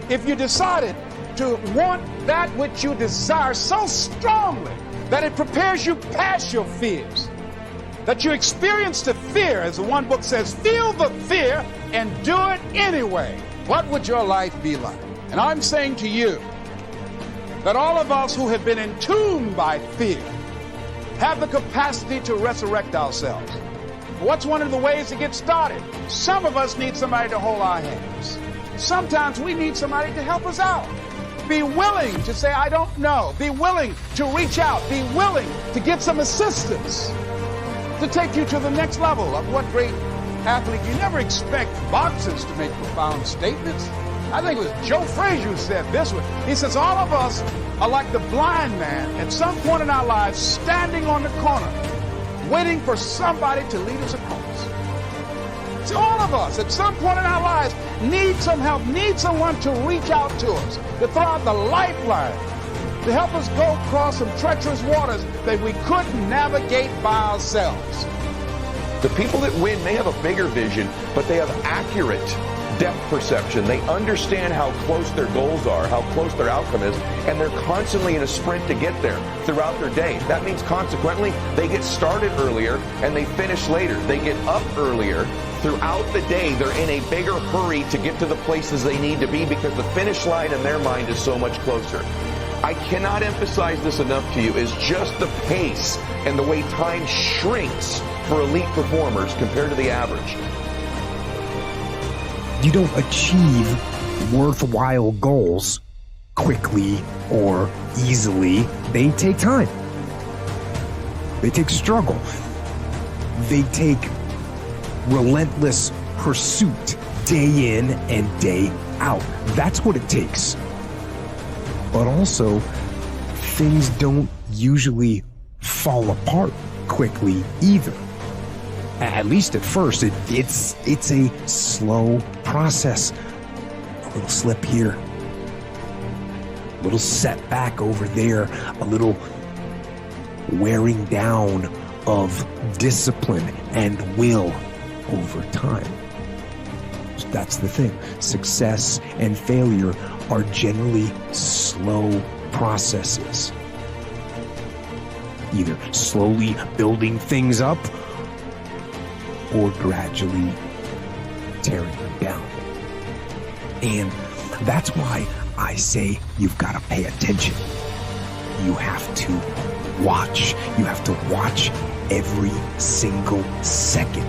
if you decided to want that which you desire so strongly that it prepares you past your fears, that you experience the fear, as the one book says, feel the fear and do it anyway, what would your life be like? And I'm saying to you that all of us who have been entombed by fear have the capacity to resurrect ourselves. What's one of the ways to get started? Some of us need somebody to hold our hands. Sometimes we need somebody to help us out. Be willing to say, I don't know. Be willing to reach out. Be willing to get some assistance to take you to the next level. Of what great athlete? You never expect boxers to make profound statements. I think it was Joe Frazier who said this one. He says, all of us are like the blind man at some point in our lives standing on the corner, waiting for somebody to lead us across. So all of us at some point in our lives need some help, need someone to reach out to us, to throw out the lifeline, to help us go across some treacherous waters that we couldn't navigate by ourselves. The people that win may have a bigger vision, but they have accurate depth perception. They understand how close their goals are, how close their outcome is, and they're constantly in a sprint to get there throughout their day. That means consequently, they get started earlier and they finish later. They get up earlier. Throughout the day, they're in a bigger hurry to get to the places they need to be because the finish line in their mind is so much closer. I cannot emphasize this enough to you, is just the pace and the way time shrinks for elite performers compared to the average. You don't achieve worthwhile goals quickly or easily. They take time. They take struggle. They take relentless pursuit day in and day out. That's what it takes. But also, things don't usually fall apart quickly either. At least at first, it's a slow process. A little slip here, a little setback over there, a little wearing down of discipline and will over time. That's the thing. Success and failure are generally slow processes. Either slowly building things up or gradually tearing them down. And that's why I say you've got to pay attention. You have to watch. You have to watch every single second.